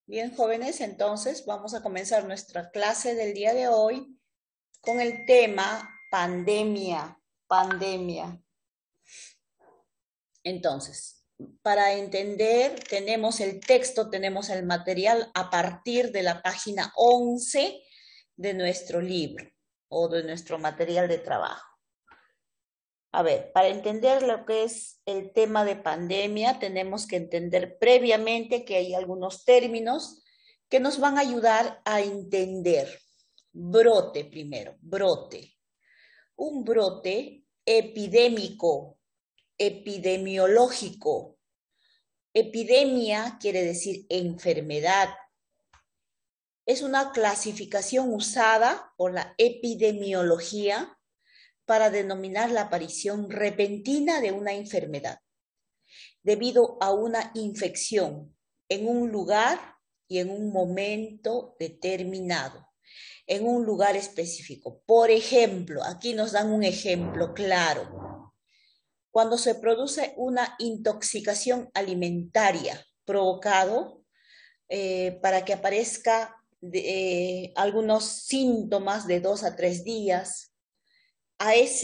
Bien, jóvenes, entonces vamos a comenzar nuestra clase del día de hoy con el tema pandemia. Entonces, para entender, tenemos el texto, tenemos el material a partir de la página 11 de nuestro libro o de nuestro material de trabajo. A ver, para entender lo que es el tema de pandemia, tenemos que entender previamente que hay algunos términos que nos van a ayudar a entender. Brote primero, brote. Un brote epidémico, epidemiológico. Epidemia quiere decir enfermedad. Es una clasificación usada por la epidemiología para denominar la aparición repentina de una enfermedad debido a una infección en un lugar y en un momento determinado, en un lugar específico. Por ejemplo, aquí nos dan un ejemplo claro. Cuando se produce una intoxicación alimentaria provocado para que aparezca algunos síntomas de 2 a 3 días, a esa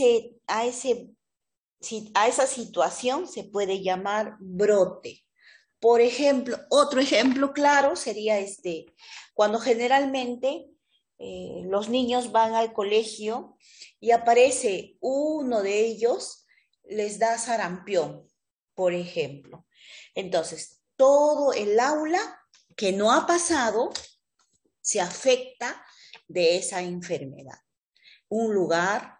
situación se puede llamar brote. Por ejemplo, otro ejemplo claro sería cuando generalmente los niños van al colegio y aparece uno de ellos, les da sarampión, por ejemplo. Entonces, todo el aula que no ha pasado se afecta de esa enfermedad. Un lugar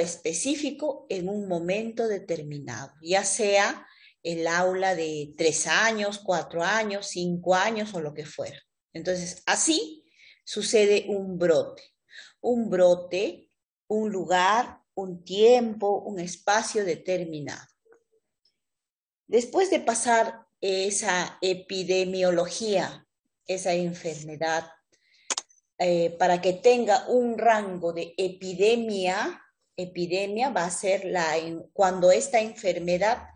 específico en un momento determinado, ya sea el aula de 3 años, 4 años, 5 años o lo que fuera. Entonces, así sucede un brote. Un brote, un lugar, un tiempo, un espacio determinado. Después de pasar esa epidemiología, esa enfermedad, para que tenga un rango de epidemia va a ser cuando esta enfermedad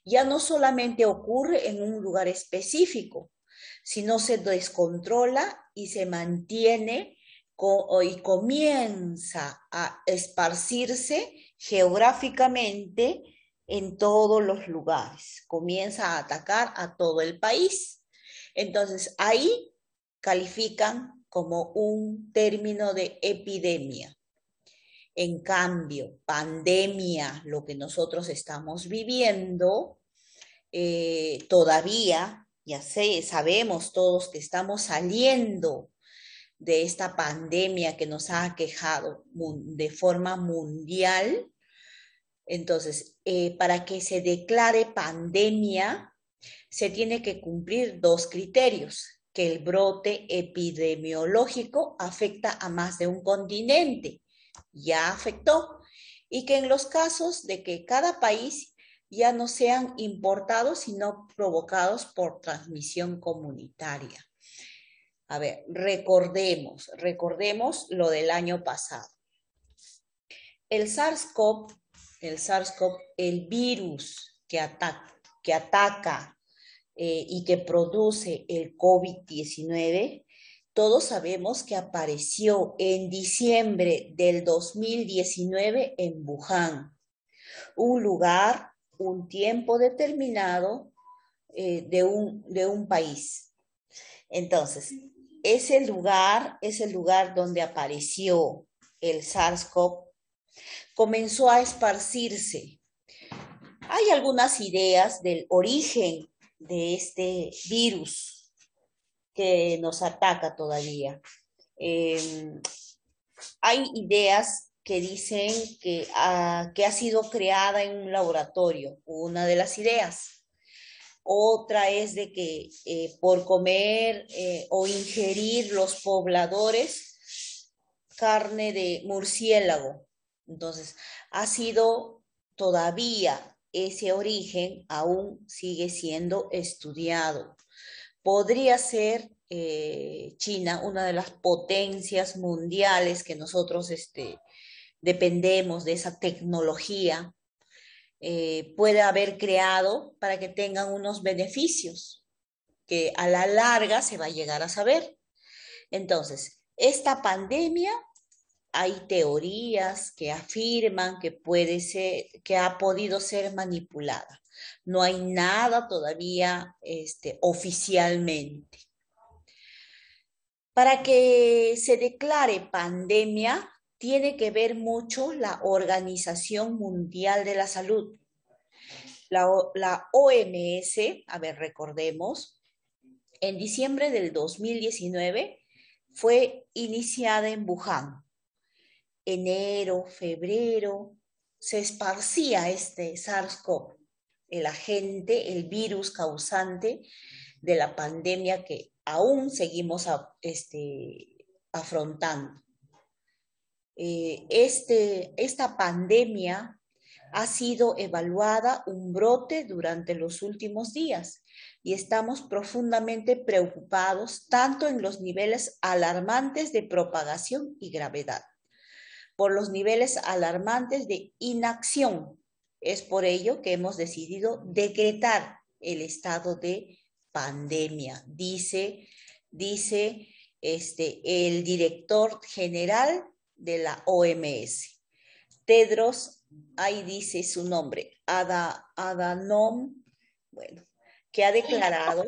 ya no solamente ocurre en un lugar específico, sino se descontrola y se mantiene y comienza a esparcirse geográficamente en todos los lugares, comienza a atacar a todo el país. Entonces ahí califican como un término de epidemia. En cambio, pandemia, lo que nosotros estamos viviendo, todavía, sabemos todos que estamos saliendo de esta pandemia que nos ha aquejado de forma mundial. Entonces, para que se declare pandemia, se tiene que cumplir 2 criterios: que el brote epidemiológico afecta a más de un continente, ya afectó, y que en los casos de que cada país ya no sean importados, sino provocados por transmisión comunitaria. A ver, recordemos lo del año pasado. El SARS-CoV, el virus que ataca y que produce el COVID-19, todos sabemos que apareció en diciembre del 2019 en Wuhan, un lugar, un tiempo determinado de un país. Entonces, ese lugar donde apareció el SARS-CoV comenzó a esparcirse. Hay algunas ideas del origen de este virus que nos ataca todavía. Hay ideas que dicen que ha sido creada en un laboratorio, una de las ideas. Otra es de que por comer o ingerir los pobladores carne de murciélago. Entonces, ha sido todavía ese origen aún sigue siendo estudiado. Podría ser China una de las potencias mundiales que nosotros dependemos de esa tecnología, puede haber creado para que tengan unos beneficios. que a la larga se va a llegar a saber. Entonces, esta pandemia, hay teorías que afirman que puede ser, que ha podido ser manipulada. No hay nada todavía oficialmente. Para que se declare pandemia, tiene que ver mucho la Organización Mundial de la Salud. La OMS, a ver, recordemos, en diciembre del 2019 fue iniciada en Wuhan. Enero, febrero, se esparcía este SARS-CoV, el agente, el virus causante de la pandemia que aún seguimos afrontando. Esta pandemia ha sido evaluada un brote durante los últimos días y estamos profundamente preocupados tanto en los niveles alarmantes de propagación y gravedad, por los niveles alarmantes de inacción. Es por ello que hemos decidido decretar el estado de pandemia, dice el director general de la OMS. Tedros, ahí dice su nombre, Adhanom, bueno, que ha declarado.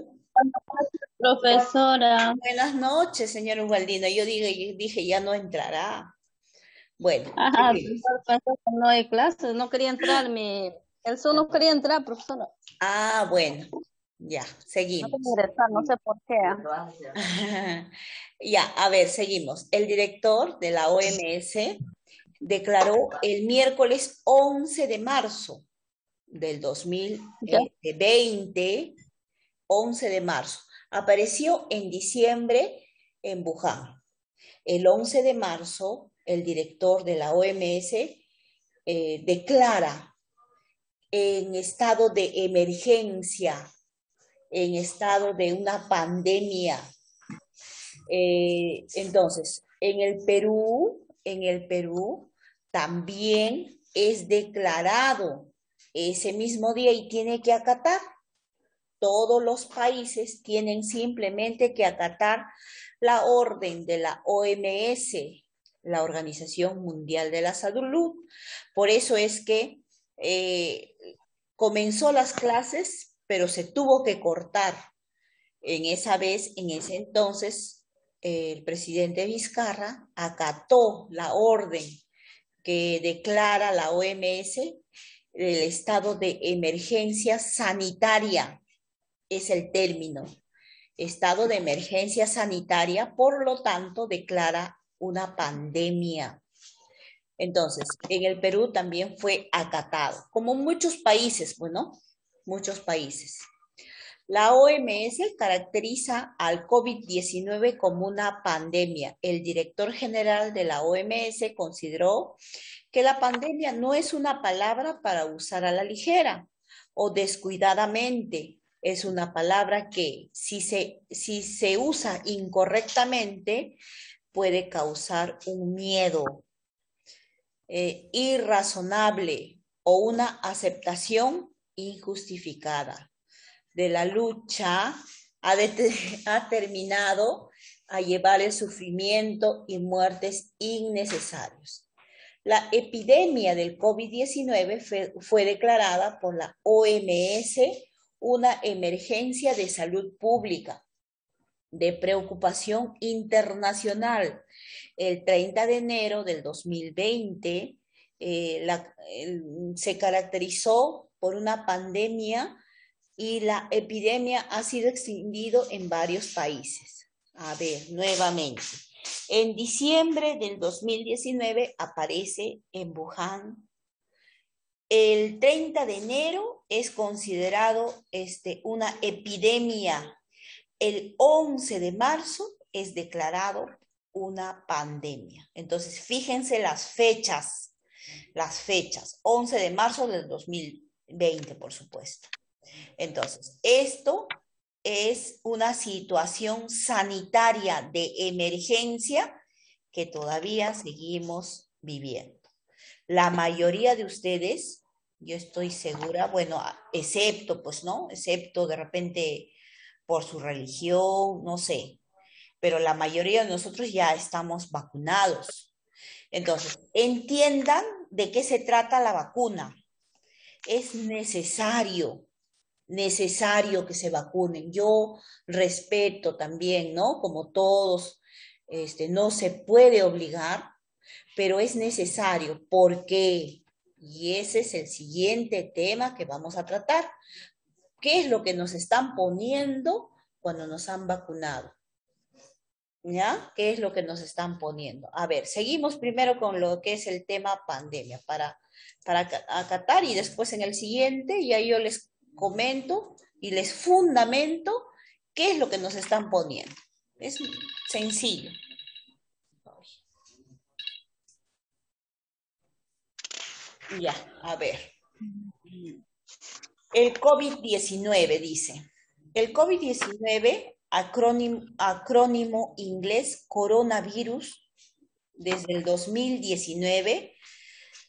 Profesora. Buenas noches, señor Ubaldino. Yo dije, ya no entrará. Bueno. Ajá, no hay clases, no quería entrar, el Zoom no quería entrar, profesora. Ah, bueno, ya, seguimos. No quería ingresar, no sé por qué. Ya, a ver, seguimos. El director de la OMS declaró el miércoles 11 de marzo del 2020, 11 de marzo. Apareció en diciembre en Wuhan. El 11 de marzo, el director de la OMS declara en estado de emergencia, en estado de una pandemia. Entonces, en el Perú también es declarado ese mismo día y tiene que acatar. Todos los países tienen simplemente que acatar la orden de la OMS, la Organización Mundial de la Salud. Por eso es que comenzó las clases, pero se tuvo que cortar. En ese entonces, el presidente Vizcarra acató la orden que declara la OMS el estado de emergencia sanitaria, es el término, estado de emergencia sanitaria, por lo tanto declara una pandemia. Entonces, en el Perú también fue acatado, como muchos países, bueno, muchos países. La OMS caracteriza al COVID-19 como una pandemia. El director general de la OMS consideró que la pandemia no es una palabra para usar a la ligera o descuidadamente. Es una palabra que si se usa incorrectamente puede causar un miedo irrazonable o una aceptación injustificada de la lucha ha terminado a llevar el sufrimiento y muertes innecesarios. La epidemia del COVID-19 fue declarada por la OMS una emergencia de salud pública de preocupación internacional. El 30 de enero del 2020 se caracterizó por una pandemia y la epidemia ha sido extendido en varios países. A ver, nuevamente. En diciembre del 2019 aparece en Wuhan. El 30 de enero es considerado una epidemia. El 11 de marzo es declarado una pandemia. Entonces, fíjense las fechas. 11 de marzo del 2020, por supuesto. Entonces, esto es una situación sanitaria de emergencia que todavía seguimos viviendo. La mayoría de ustedes, yo estoy segura, bueno, excepto, pues, ¿no? Excepto de repente por su religión, no sé, pero la mayoría de nosotros ya estamos vacunados. Entonces, entiendan de qué se trata la vacuna. Es necesario que se vacunen. Yo respeto también, ¿no? Como todos, no se puede obligar, pero es necesario. ¿Por qué? Y ese es el siguiente tema que vamos a tratar. ¿Qué es lo que nos están poniendo cuando nos han vacunado? ¿Ya? ¿Qué es lo que nos están poniendo? A ver, seguimos primero con lo que es el tema pandemia para acatar y después en el siguiente ya yo les comento y les fundamento qué es lo que nos están poniendo. Es sencillo. Ya, a ver. El COVID-19 dice. El COVID-19, acrónimo inglés coronavirus, desde el 2019,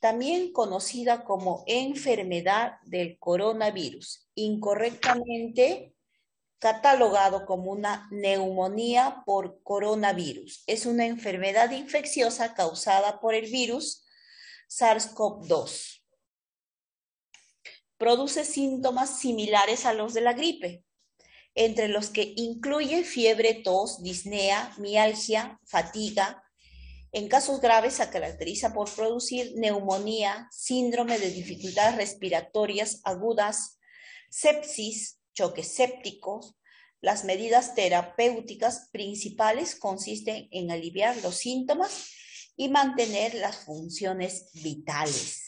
también conocida como enfermedad del coronavirus, incorrectamente catalogado como una neumonía por coronavirus. Es una enfermedad infecciosa causada por el virus SARS-CoV-2. Produce síntomas similares a los de la gripe, entre los que incluye fiebre, tos, disnea, mialgia, fatiga. En casos graves se caracteriza por producir neumonía, síndrome de dificultades respiratorias agudas, sepsis, choques sépticos. Las medidas terapéuticas principales consisten en aliviar los síntomas y mantener las funciones vitales.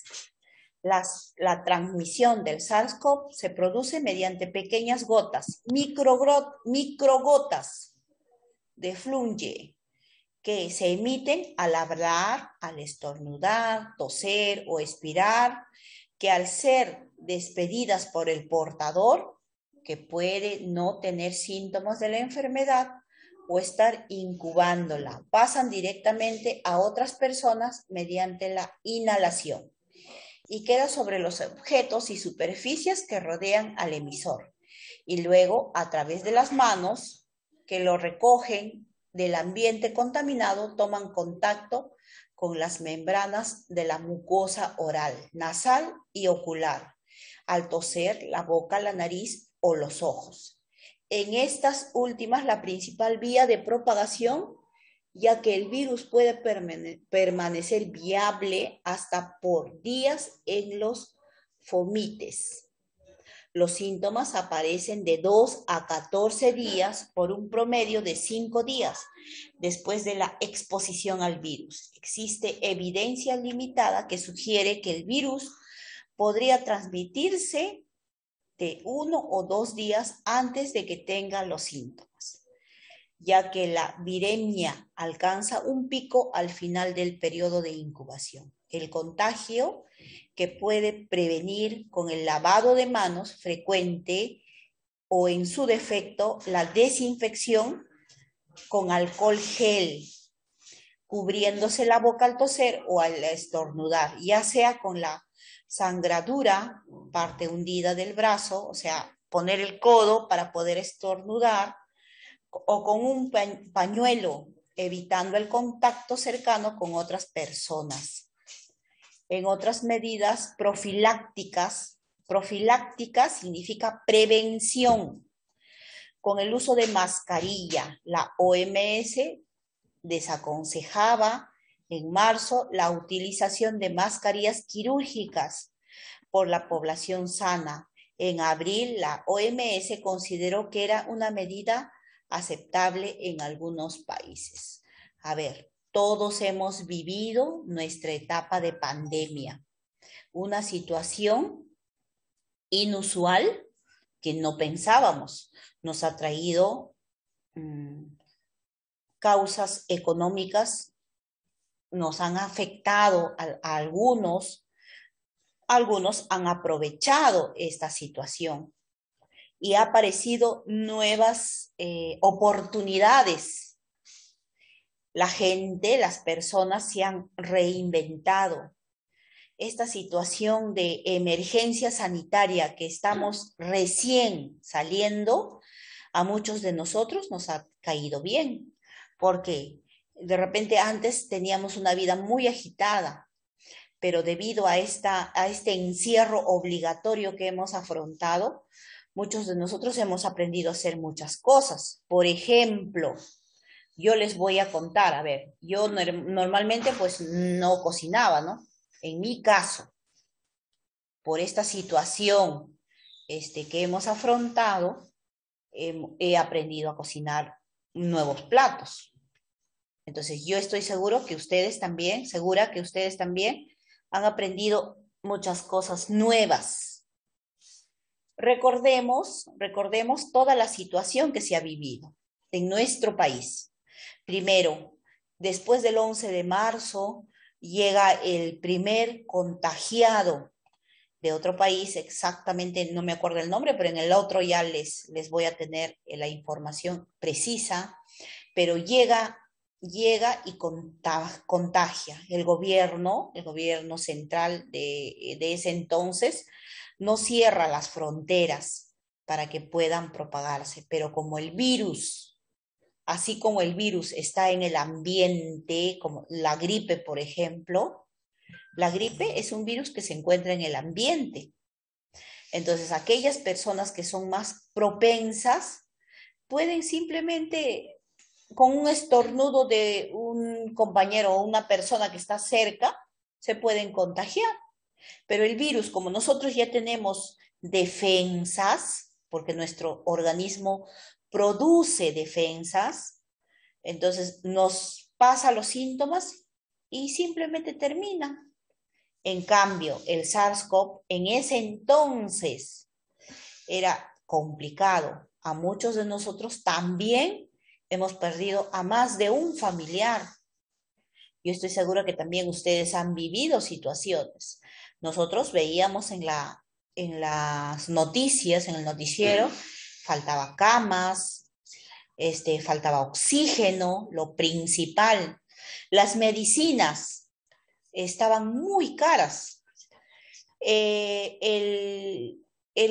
La transmisión del SARS-CoV se produce mediante pequeñas gotas, microgotas de fungi que se emiten al hablar, al estornudar, toser o expirar, que al ser despedidas por el portador, que puede no tener síntomas de la enfermedad o estar incubándola, pasan directamente a otras personas mediante la inhalación y queda sobre los objetos y superficies que rodean al emisor. Y luego, a través de las manos que lo recogen del ambiente contaminado, toman contacto con las membranas de la mucosa oral, nasal y ocular, al toser, la boca, la nariz o los ojos. En estas últimas, la principal vía de propagación, ya que el virus puede permanecer viable hasta por días en los fomites. Los síntomas aparecen de 2 a 14 días por un promedio de 5 días después de la exposición al virus. Existe evidencia limitada que sugiere que el virus podría transmitirse de 1 o 2 días antes de que tenga los síntomas, ya que la viremia alcanza un pico al final del periodo de incubación. El contagio que puede prevenir con el lavado de manos frecuente o en su defecto la desinfección con alcohol gel, cubriéndose la boca al toser o al estornudar, ya sea con la sangradura, parte hundida del brazo, o sea, poner el codo para poder estornudar, o con un pañuelo, evitando el contacto cercano con otras personas. En otras medidas profilácticas significa prevención, con el uso de mascarilla. La OMS desaconsejaba en marzo la utilización de mascarillas quirúrgicas por la población sana. En abril, la OMS consideró que era una medida aceptable en algunos países. A ver, todos hemos vivido nuestra etapa de pandemia, una situación inusual que no pensábamos. Nos ha traído causas económicas, nos han afectado a algunos han aprovechado esta situación y ha aparecido nuevas oportunidades. La gente, las personas se han reinventado. Esta situación de emergencia sanitaria que estamos recién saliendo A muchos de nosotros nos ha caído bien, porque de repente antes teníamos una vida muy agitada, pero debido a este encierro obligatorio que hemos afrontado, muchos de nosotros hemos aprendido a hacer muchas cosas. Por ejemplo, yo les voy a contar, a ver, yo normalmente pues no cocinaba, ¿no? En mi caso, por esta situación que hemos afrontado, he aprendido a cocinar nuevos platos. Entonces, yo estoy seguro que ustedes también, segura que ustedes también han aprendido muchas cosas nuevas. Recordemos toda la situación que se ha vivido en nuestro país. Primero, después del 11 de marzo, llega el primer contagiado de otro país, exactamente, no me acuerdo el nombre, pero en el otro ya les voy a tener la información precisa, pero llega y contagia. El gobierno central de ese entonces no cierra las fronteras para que puedan propagarse, pero como el virus, así como el virus está en el ambiente, como la gripe, por ejemplo, la gripe es un virus que se encuentra en el ambiente. Entonces, aquellas personas que son más propensas pueden simplemente, con un estornudo de un compañero o una persona que está cerca, se pueden contagiar. Pero el virus, como nosotros ya tenemos defensas, porque nuestro organismo produce defensas, entonces nos pasa los síntomas y simplemente termina. En cambio, el SARS-CoV en ese entonces era complicado. A muchos de nosotros también hemos perdido a más de un familiar. Yo estoy segura que también ustedes han vivido situaciones. Nosotros veíamos en las noticias, en el noticiero, faltaba camas, faltaba oxígeno, lo principal. Las medicinas estaban muy caras. El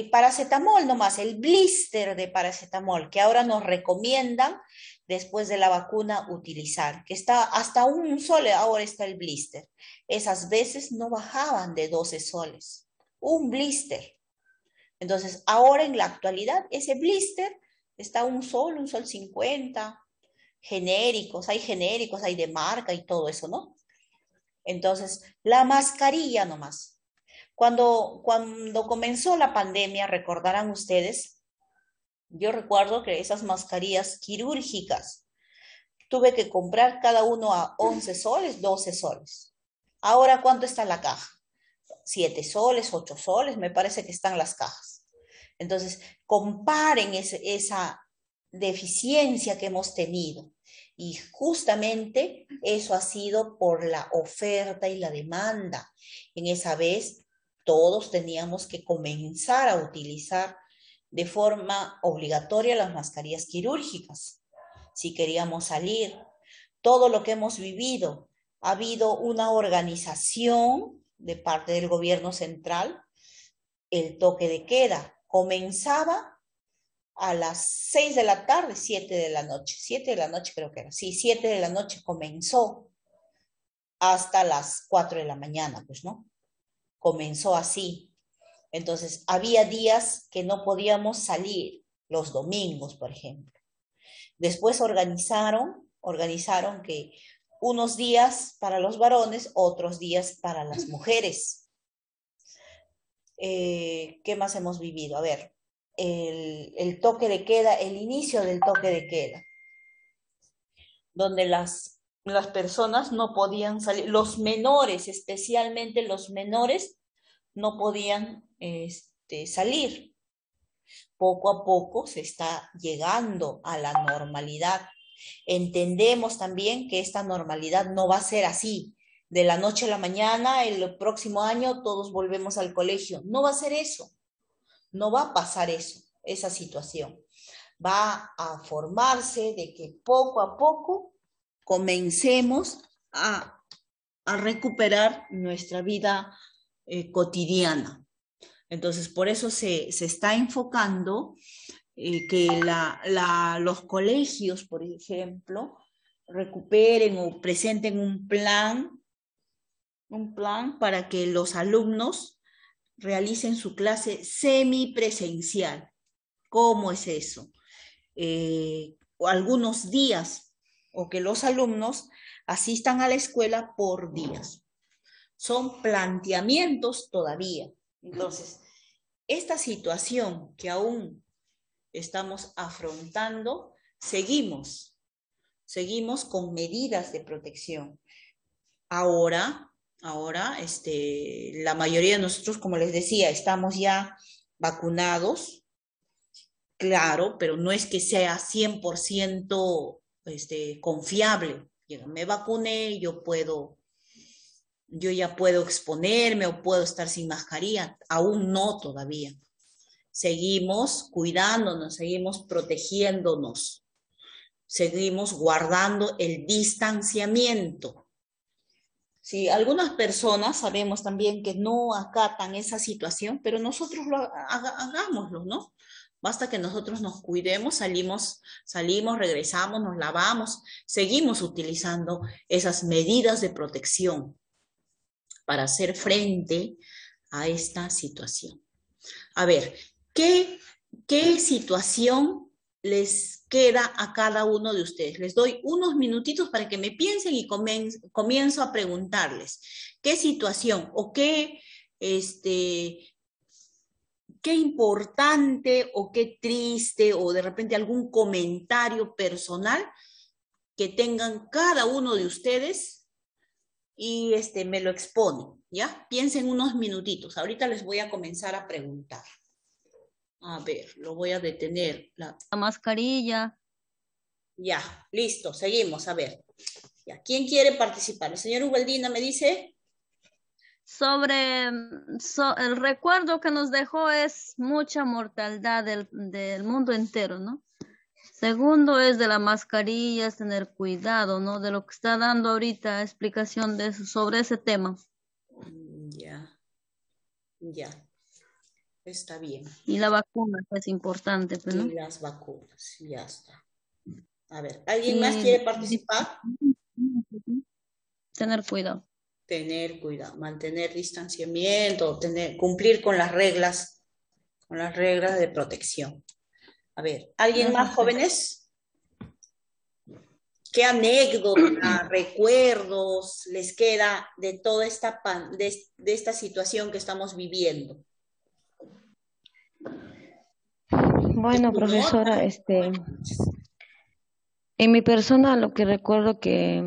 paracetamol nomás, el blister de paracetamol, que ahora nos recomiendan después de la vacuna utilizar, que está hasta 1 sol, ahora está el blister. Esas veces no bajaban de 12 soles. Un blister. Entonces, ahora en la actualidad, ese blister está 1 sol, 1 sol 50. Genéricos, hay de marca y todo eso, ¿no? Entonces, la mascarilla nomás. Cuando comenzó la pandemia, recordarán ustedes, yo recuerdo que esas mascarillas quirúrgicas tuve que comprar cada uno a 11 soles, 12 soles. Ahora, ¿cuánto está la caja? 7 soles, 8 soles, me parece que están las cajas. Entonces, comparen esa deficiencia que hemos tenido. Y justamente eso ha sido por la oferta y la demanda. En esa vez, todos teníamos que comenzar a utilizar de forma obligatoria las mascarillas quirúrgicas. Si queríamos salir, todo lo que hemos vivido, ha habido una organización de parte del gobierno central, el toque de queda comenzaba a las 6 de la tarde, 7 de la noche. 7 de la noche creo que era. Sí, 7 de la noche comenzó hasta las 4 de la mañana, pues, ¿no? Comenzó así. Entonces, había días que no podíamos salir, los domingos, por ejemplo. Después organizaron que unos días para los varones, otros días para las mujeres. ¿Qué más hemos vivido? A ver, el toque de queda, el inicio del toque de queda, donde las personas no podían salir, los menores, especialmente los menores, no podían salir. Poco a poco se está llegando a la normalidad. Entendemos también que esta normalidad no va a ser así. De la noche a la mañana, el próximo año todos volvemos al colegio. No va a ser eso. No va a pasar eso, esa situación. Va a formarse de que poco a poco comencemos a recuperar nuestra vida cotidiana. Entonces, por eso se está enfocando que los colegios, por ejemplo, recuperen o presenten un plan para que los alumnos realicen su clase semipresencial. ¿Cómo es eso? O algunos días, o que los alumnos asistan a la escuela por días. Son planteamientos todavía. Entonces, esta situación que aún estamos afrontando, seguimos con medidas de protección. Ahora, la mayoría de nosotros, como les decía, estamos ya vacunados, claro, pero no es que sea 100% confiable. Me vacuné, yo ya puedo exponerme o puedo estar sin mascarilla. Aún no todavía. Seguimos cuidándonos, seguimos protegiéndonos, seguimos guardando el distanciamiento. Sí, algunas personas sabemos también que no acatan esa situación, pero nosotros hagámoslo, ¿no? Basta que nosotros nos cuidemos, salimos, regresamos, nos lavamos, seguimos utilizando esas medidas de protección para hacer frente a esta situación. A ver, ¿qué situación les queda a cada uno de ustedes? Les doy unos minutitos para que me piensen y comienzo a preguntarles qué situación o qué importante o qué triste o de repente algún comentario personal que tengan cada uno de ustedes y me lo exponen, ¿ya? Piensen unos minutitos. Ahorita les voy a comenzar a preguntar. A ver, lo voy a detener. La mascarilla. Ya, listo, seguimos, a ver. Ya, ¿quién quiere participar? El señor Ubaldina me dice. Sobre el recuerdo que nos dejó es mucha mortalidad del mundo entero, ¿no? Segundo es de la mascarilla, es tener cuidado, ¿no? De lo que está dando ahorita explicación sobre ese tema. Ya, ya. Está bien. Y la vacuna, que es importante, ¿no? Y las vacunas, ya está. A ver, ¿alguien más quiere participar? Tener cuidado. Tener cuidado, mantener distanciamiento, cumplir con las reglas de protección. A ver, ¿alguien más, jóvenes? ¿Qué anécdota, recuerdos les queda de toda de esta situación que estamos viviendo? Bueno, profesora, en mi persona lo que recuerdo que,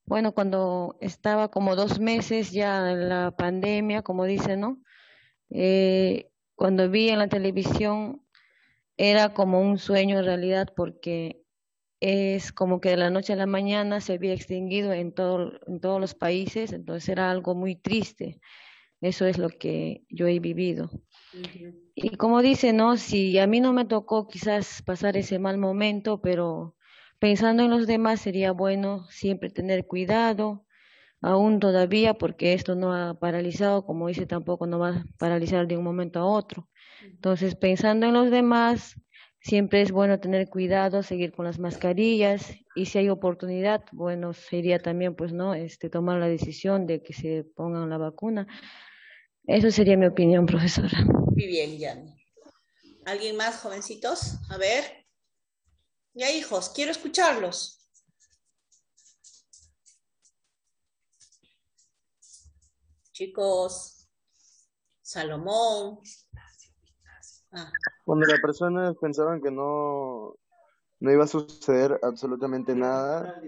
bueno, cuando estaba como 2 meses ya en la pandemia, como dicen, ¿no? Cuando vi en la televisión era como un sueño en realidad porque es como que de la noche a la mañana se había extinguido en todos los países, entonces era algo muy triste. Eso es lo que yo he vivido. Y como dice, ¿no? Si a mí no me tocó quizás pasar ese mal momento, pero pensando en los demás sería bueno siempre tener cuidado, aún todavía, porque esto no ha paralizado, como dice, tampoco no va a paralizar de un momento a otro. Entonces, pensando en los demás, siempre es bueno tener cuidado, seguir con las mascarillas y si hay oportunidad, bueno, sería también, pues, ¿no? Tomar la decisión de que se pongan la vacuna. Eso sería mi opinión, profesora. Muy bien, Yanni. ¿Alguien más, jovencitos? A ver. Ya, hijos, quiero escucharlos. Chicos, Salomón. Cuando las personas pensaban que no iba a suceder absolutamente nada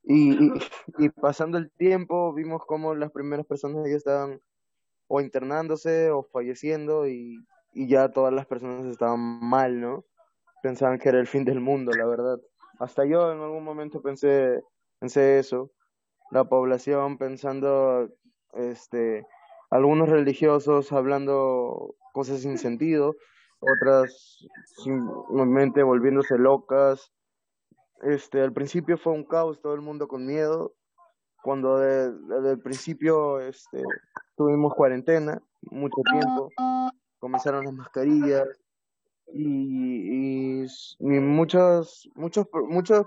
y pasando el tiempo vimos como las primeras personas ya estaban o internándose o falleciendo y ya todas las personas estaban mal, ¿no? Pensaban que era el fin del mundo, la verdad. Hasta yo en algún momento pensé eso. La población pensando, algunos religiosos hablando cosas sin sentido, otras simplemente volviéndose locas. Al principio fue un caos, todo el mundo con miedo. Cuando desde el principio tuvimos cuarentena, mucho tiempo, comenzaron las mascarillas, y muchos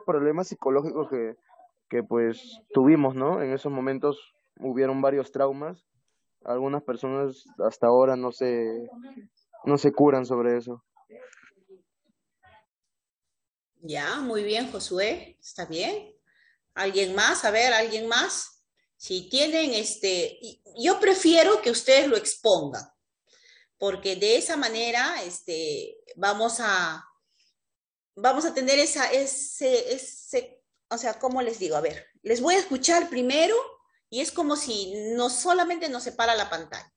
problemas psicológicos que pues tuvimos, ¿no? En esos momentos hubieron varios traumas. Algunas personas hasta ahora no se curan sobre eso. Ya, muy bien, Josué, está bien. ¿Alguien más? A ver, ¿alguien más? Si tienen yo prefiero que ustedes lo expongan, porque de esa manera vamos a tener o sea, ¿cómo les digo? A ver, les voy a escuchar primero y es como si no solamente nos separa la pantalla.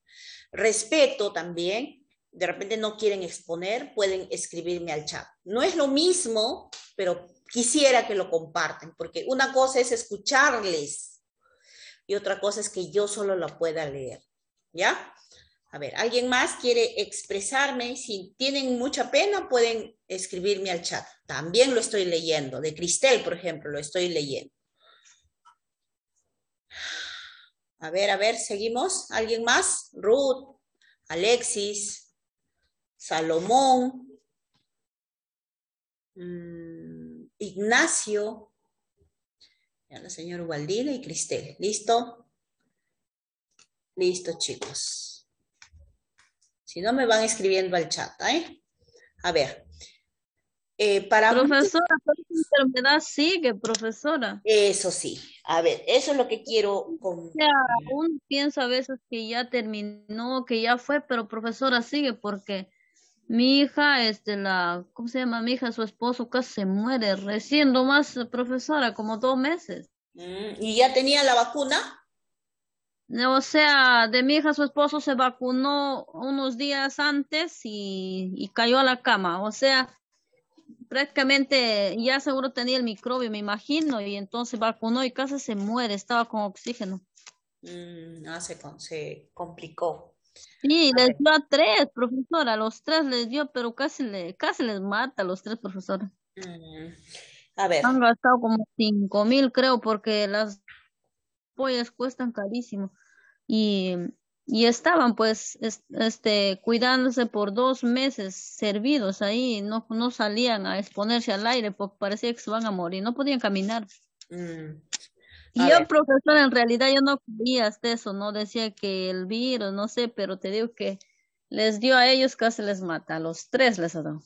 Respeto también, de repente no quieren exponer, pueden escribirme al chat. No es lo mismo, pero quisiera que lo compartan, porque una cosa es escucharles y otra cosa es que yo solo la pueda leer. ¿Ya? A ver, ¿alguien más quiere expresarme? Si tienen mucha pena, pueden escribirme al chat. También lo estoy leyendo. De Cristel, por ejemplo, lo estoy leyendo. A ver, seguimos. ¿Alguien más? Ruth, Alexis, Salomón, Ignacio, la señora Ubaldina y Cristel. ¿Listo? Listo, chicos. Si no, me van escribiendo al chat, ¿eh? A ver. Para Profesora, pero esa enfermedad sigue, profesora. Eso sí. A ver, eso es lo que quiero O sea, uno piensa a veces que ya terminó, que ya fue, pero profesora sigue porque mi hija, ¿cómo se llama? Mi hija, su esposo casi se muere, recién nomás, profesora, como 2 meses. ¿Y ya tenía la vacuna? O sea, de mi hija, su esposo se vacunó unos días antes y cayó a la cama. O sea, prácticamente ya seguro tenía el microbio, me imagino, y entonces vacunó y casi se muere, estaba con oxígeno. Se complicó. Sí, les dio a 3, profesora, a los 3 les dio, pero casi les mata a los 3, profesora. A ver, Han gastado como 5,000, creo, porque las pollas cuestan carísimo. Y, y estaban pues cuidándose por 2 meses servidos ahí, no salían a exponerse al aire porque parecía que se van a morir, no podían caminar. a Y yo, ver, profesora, en realidad yo no creía hasta eso, no decía que el virus, no sé, pero te digo que les dio a ellos, casi les mata, a los 3 les ha dado.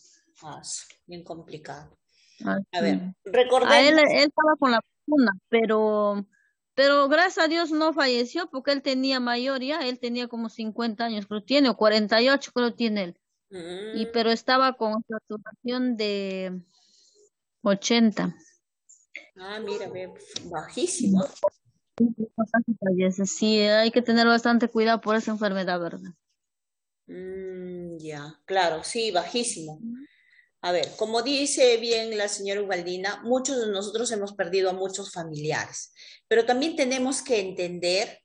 bien complicado. A Así. ver, A recordemos. él estaba con la vacuna, pero gracias a Dios no falleció porque él tenía mayoría, él tenía como 50 años, creo tiene, o 48 creo tiene él. Pero estaba con saturación de 80. Mira, ve, bajísimo. Casi fallece. Sí, hay que tener bastante cuidado por esa enfermedad, ¿verdad? Ya, claro, sí, bajísimo. A ver, como dice bien la señora Ubaldina, muchos de nosotros hemos perdido a muchos familiares, pero también tenemos que entender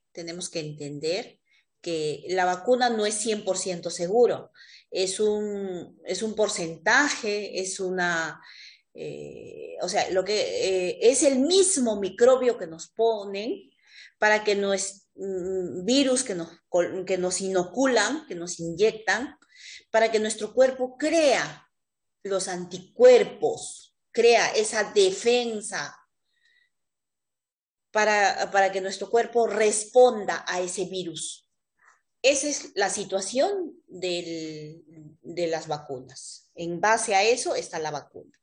que la vacuna no es 100% seguro, es un porcentaje, o sea, lo que es el mismo microbio que nos ponen para que no es virus que nos inoculan, que nos inyectan, para que nuestro cuerpo crea los anticuerpos, crea esa defensa para que nuestro cuerpo responda a ese virus. Esa es la situación de las vacunas. En base a eso está la vacuna.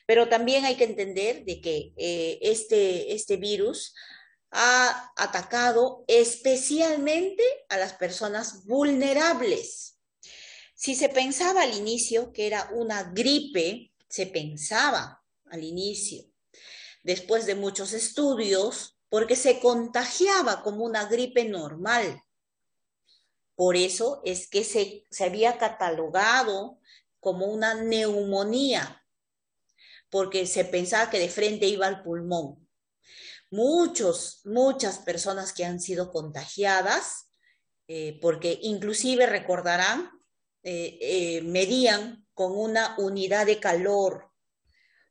Pero también hay que entender de que este virus ha atacado especialmente a las personas vulnerables. Si se pensaba al inicio que era una gripe, se pensaba al inicio, después de muchos estudios, porque se contagiaba como una gripe normal. Por eso es que se había catalogado como una neumonía, porque se pensaba que de frente iba al pulmón. Muchas personas que han sido contagiadas, porque inclusive recordarán, medían con una unidad de calor.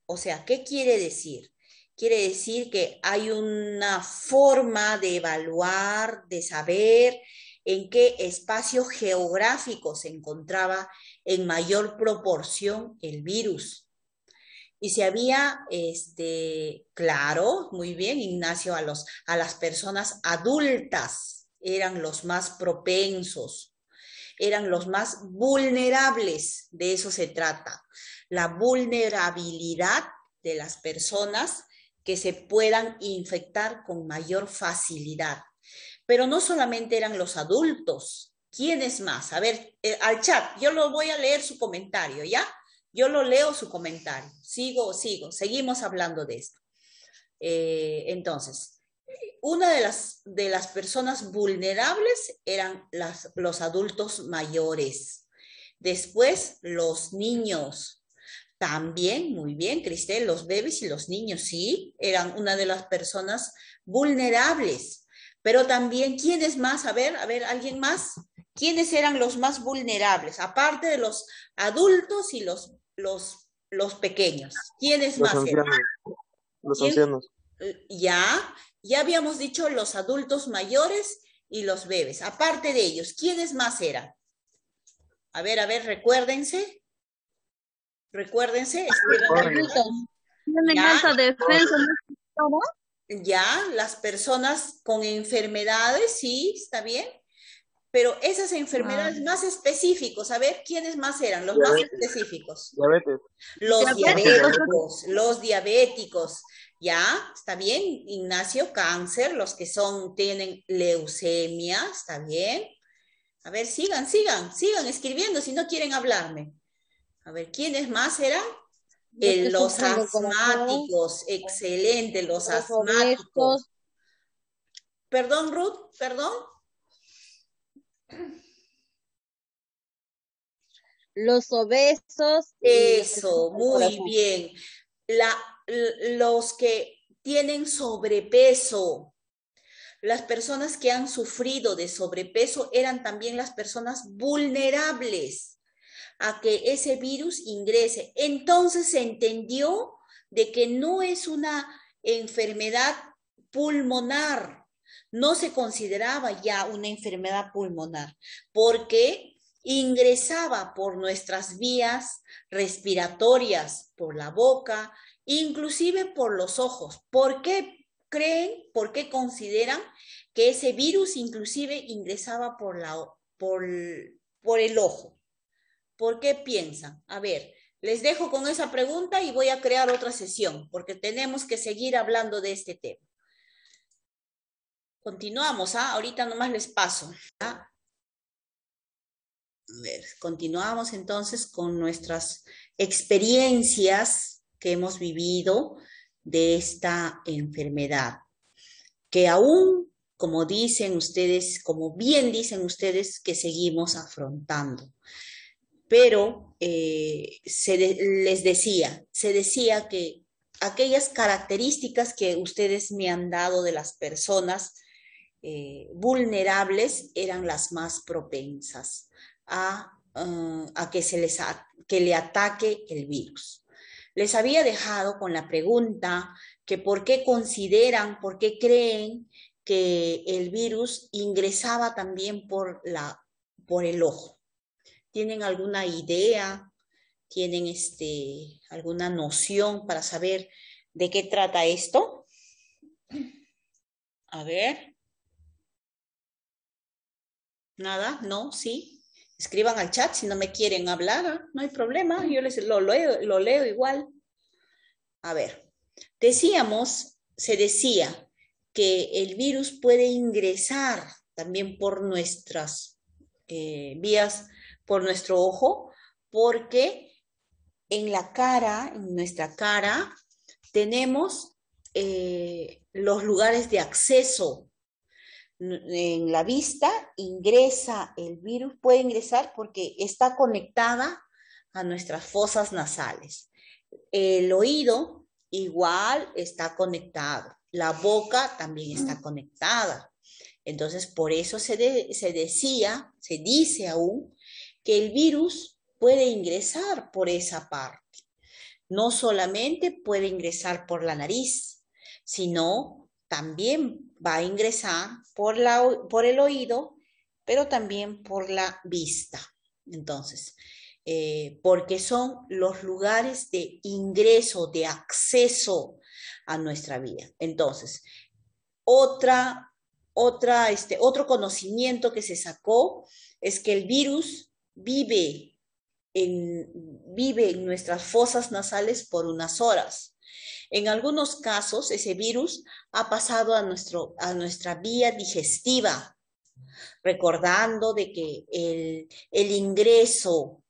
O sea, ¿qué quiere decir? Quiere decir que hay una forma de evaluar, de saber en qué espacio geográfico se encontraba en mayor proporción el virus. Y se había, claro, muy bien, Ignacio, a las personas adultas eran los más propensos, eran los más vulnerables, de eso se trata. La vulnerabilidad de las personas que se puedan infectar con mayor facilidad. Pero no solamente eran los adultos. ¿Quiénes más? A ver, al chat, yo lo voy a leer su comentario, ¿ya? Yo lo leo su comentario. Seguimos hablando de esto. Entonces, una de las personas vulnerables eran los adultos mayores. Después, los niños. También, muy bien, Cristel, los bebés y los niños, sí, eran una de las personas vulnerables. Pero también, ¿quiénes más? A ver, ¿alguien más? ¿Quiénes eran los más vulnerables? Aparte de los adultos y los pequeños. ¿Quiénes Los más eran? ancianos. Los ancianos. Ya habíamos dicho los adultos mayores y los bebés. Aparte de ellos, ¿quiénes más eran? A ver, recuérdense. Recuérdense. Tienen alta defensa, ¿no? Ya, las personas con enfermedades, sí, está bien. Pero esas enfermedades más específicos, a ver, ¿quiénes más eran los más específicos? Diabetes. Los diabéticos, ya, está bien, Ignacio, cáncer, los que tienen leucemia, está bien. A ver, sigan escribiendo si no quieren hablarme. A ver, ¿quiénes más eran? Los asmáticos, excelente, los asmáticos. Perdón, Ruth, perdón. Los obesos. Eso, muy bien. Los que tienen sobrepeso, las personas que han sufrido de sobrepeso eran también las personas vulnerables a que ese virus ingrese. Entonces se entendió de que no es una enfermedad pulmonar, no se consideraba ya una enfermedad pulmonar, porque ingresaba por nuestras vías respiratorias, por la boca, inclusive por los ojos. ¿Por qué creen, por qué consideran que ese virus inclusive ingresaba por el ojo? ¿Por qué piensan? A ver, les dejo con esa pregunta y voy a crear otra sesión, porque tenemos que seguir hablando de este tema. Continuamos, ahorita nomás les paso. A ver, continuamos entonces con nuestras experiencias que hemos vivido de esta enfermedad, que aún, como dicen ustedes, como bien dicen ustedes, que seguimos afrontando. Pero se decía que aquellas características que ustedes me han dado de las personas vulnerables eran las más propensas a que le ataque el virus. Les había dejado con la pregunta que por qué consideran, por qué creen que el virus ingresaba también por el ojo. ¿Tienen alguna idea? ¿Tienen alguna noción para saber de qué trata esto? A ver. ¿Nada? ¿No? ¿Sí? Escriban al chat si no me quieren hablar, no hay problema, yo lo leo igual. A ver, se decía que el virus puede ingresar también por nuestras vías, por nuestro ojo, porque en nuestra cara, tenemos los lugares de acceso. En la vista ingresa el virus, puede ingresar porque está conectada a nuestras fosas nasales. El oído igual está conectado. La boca también está conectada. Entonces, por eso se dice aún, que el virus puede ingresar por esa parte. No solamente puede ingresar por la nariz, sino también va a ingresar por el oído, pero también por la vista. Entonces, porque son los lugares de ingreso, de acceso a nuestra vida. Entonces, otro conocimiento que se sacó es que el virus vive en nuestras fosas nasales por unas horas. En algunos casos, ese virus ha pasado a nuestra vía digestiva, recordando de que el ingreso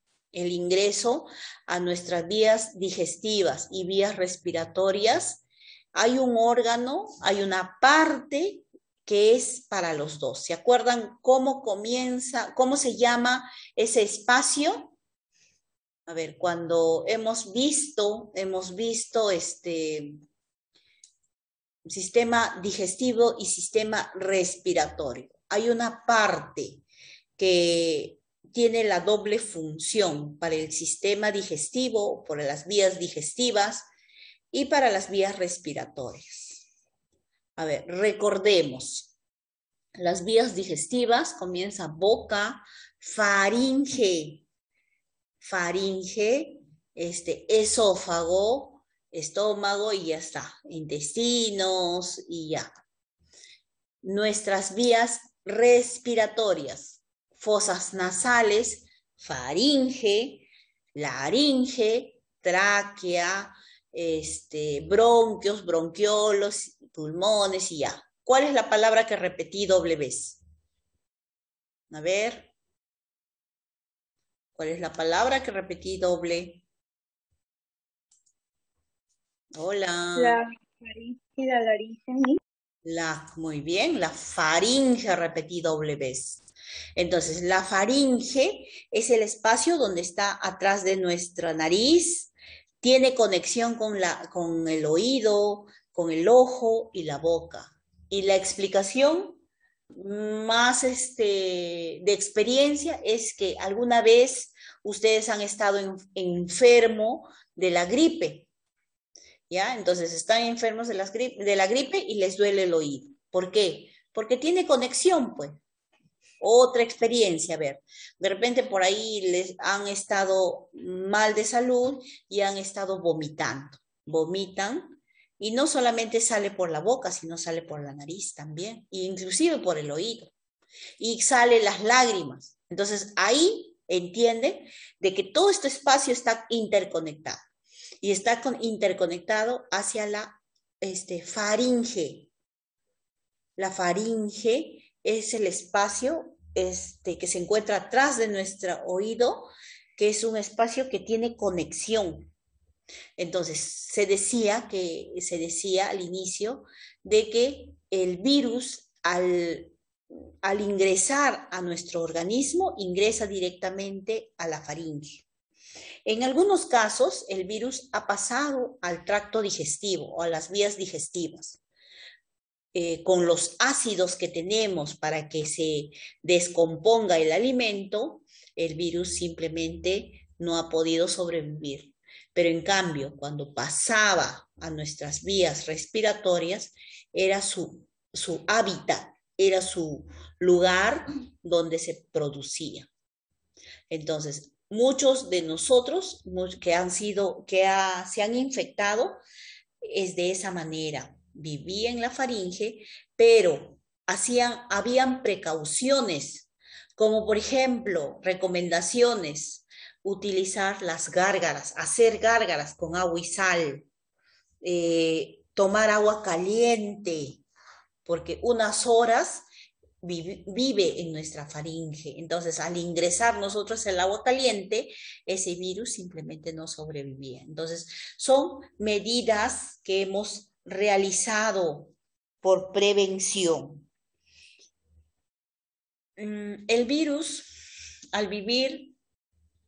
a nuestras vías digestivas y vías respiratorias, hay un órgano, hay una parte que es para los dos. ¿Se acuerdan cómo se llama ese espacio? A ver, cuando hemos visto sistema digestivo y sistema respiratorio. Hay una parte que tiene la doble función para el sistema digestivo, por las vías digestivas y para las vías respiratorias. A ver, recordemos. Las vías digestivas comienza boca, faringe, esófago, estómago y ya está, intestinos y ya. Nuestras vías respiratorias, fosas nasales, faringe, laringe, tráquea, bronquios, bronquiolos, pulmones y ya. ¿Cuál es la palabra que repetí doble vez? A ver. ¿Cuál es la palabra que repetí doble? Hola. La faringe y la laringe. Muy bien, la faringe repetí doble vez. Entonces, la faringe es el espacio donde está atrás de nuestra nariz, tiene conexión con el oído, con el ojo y la boca. Y la explicación más de experiencia es que alguna vez ustedes han estado enfermo de la gripe, ¿ya? Entonces están enfermos de la gripe y les duele el oído. ¿Por qué? Porque tiene conexión, pues. Otra experiencia, a ver, de repente por ahí les han estado mal de salud y han estado vomitando. Vomitan y no solamente sale por la boca, sino sale por la nariz también, inclusive por el oído. Y salen las lágrimas. Entonces ahí entienden de que todo este espacio está interconectado. Y está interconectado hacia la faringe. La faringe es el espacio que se encuentra atrás de nuestro oído, que es un espacio que tiene conexión. Entonces, se decía al inicio de que el virus al ingresar a nuestro organismo, ingresa directamente a la faringe. En algunos casos, el virus ha pasado al tracto digestivo o a las vías digestivas. Con los ácidos que tenemos para que se descomponga el alimento, el virus simplemente no ha podido sobrevivir. Pero en cambio, cuando pasaba a nuestras vías respiratorias, era su hábitat, era su lugar donde se producía. Entonces, muchos de nosotros se han infectado es de esa manera. Vivía en la faringe, pero habían precauciones, como por ejemplo, recomendaciones, utilizar las gárgaras, hacer gárgaras con agua y sal, tomar agua caliente, porque unas horas vive en nuestra faringe. Entonces, al ingresar nosotros el agua caliente, ese virus simplemente no sobrevivía. Entonces, son medidas que hemos realizado por prevención. El virus, al vivir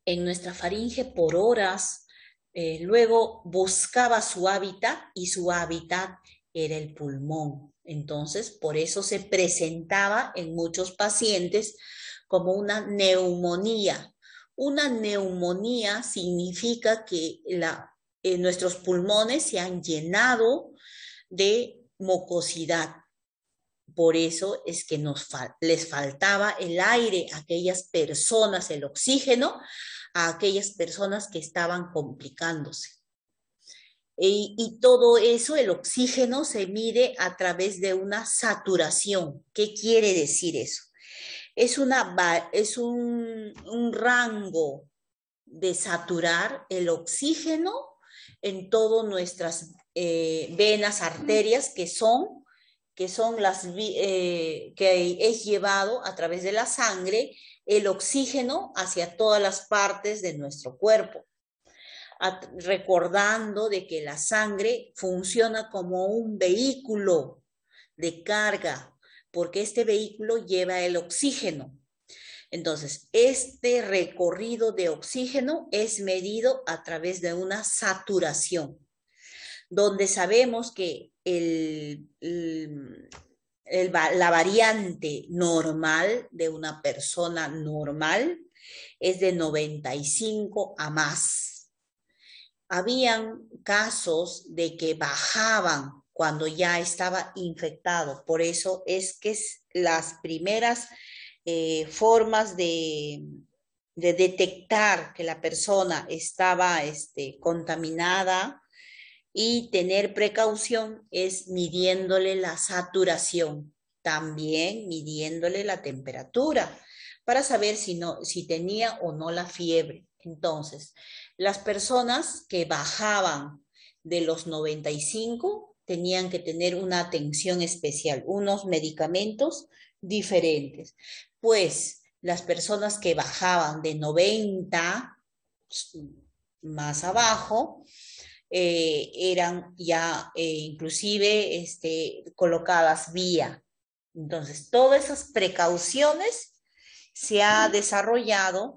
en nuestra faringe por horas, luego buscaba su hábitat y su hábitat era el pulmón. Entonces, por eso se presentaba en muchos pacientes como una neumonía. Una neumonía significa que nuestros pulmones se han llenado de mucosidad, Por eso es que les faltaba el aire a aquellas personas, el oxígeno, a aquellas personas que estaban complicándose. Y todo eso, el oxígeno, se mide a través de una saturación. ¿Qué quiere decir eso? Es un rango de saturar el oxígeno en todas nuestras venas, arterias, que las que es llevado a través de la sangre el oxígeno hacia todas las partes de nuestro cuerpo. Recordando de que la sangre funciona como un vehículo de carga, porque este vehículo lleva el oxígeno. Entonces, este recorrido de oxígeno es medido a través de una saturación, donde sabemos que la variante normal de una persona normal es de 95 a más. Habían casos de que bajaban cuando ya estaba infectado. Por eso es que las primeras formas de detectar que la persona estaba contaminada y tener precaución es midiéndole la saturación, también midiéndole la temperatura para saber si tenía o no la fiebre. Entonces, las personas que bajaban de los 95 tenían que tener una atención especial, unos medicamentos diferentes. Pues las personas que bajaban de 90 más abajo eran ya inclusive colocadas vía. Entonces, todas esas precauciones se ha desarrollado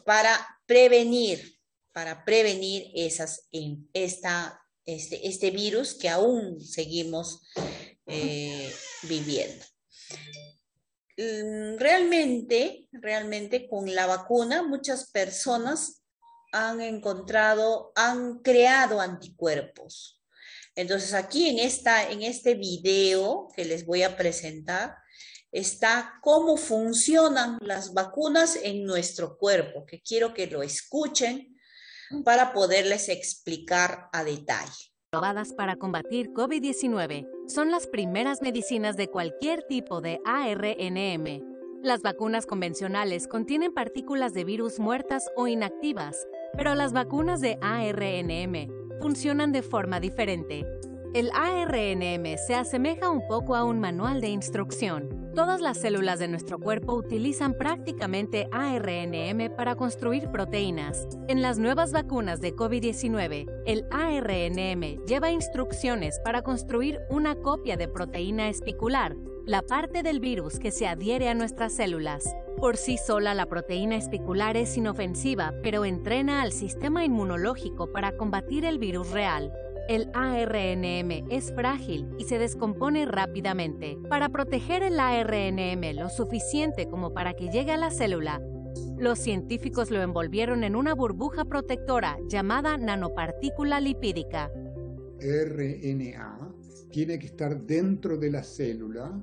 para prevenir este virus que aún seguimos viviendo. Realmente con la vacuna muchas personas han creado anticuerpos. Entonces aquí en este video que les voy a presentar está cómo funcionan las vacunas en nuestro cuerpo, que quiero que lo escuchen para poderles explicar a detalle. Probadas para combatir COVID-19. Son las primeras medicinas de cualquier tipo de ARNM. Las vacunas convencionales contienen partículas de virus muertas o inactivas, pero las vacunas de ARNM funcionan de forma diferente. El ARNM se asemeja un poco a un manual de instrucción. Todas las células de nuestro cuerpo utilizan prácticamente ARNM para construir proteínas. En las nuevas vacunas de COVID-19, el ARNM lleva instrucciones para construir una copia de proteína espicular, la parte del virus que se adhiere a nuestras células. Por sí sola, la proteína espicular es inofensiva, pero entrena al sistema inmunológico para combatir el virus real. El ARNM es frágil y se descompone rápidamente. Para proteger el ARNM lo suficiente como para que llegue a la célula, los científicos lo envolvieron en una burbuja protectora llamada nanopartícula lipídica. RNA tiene que estar dentro de la célula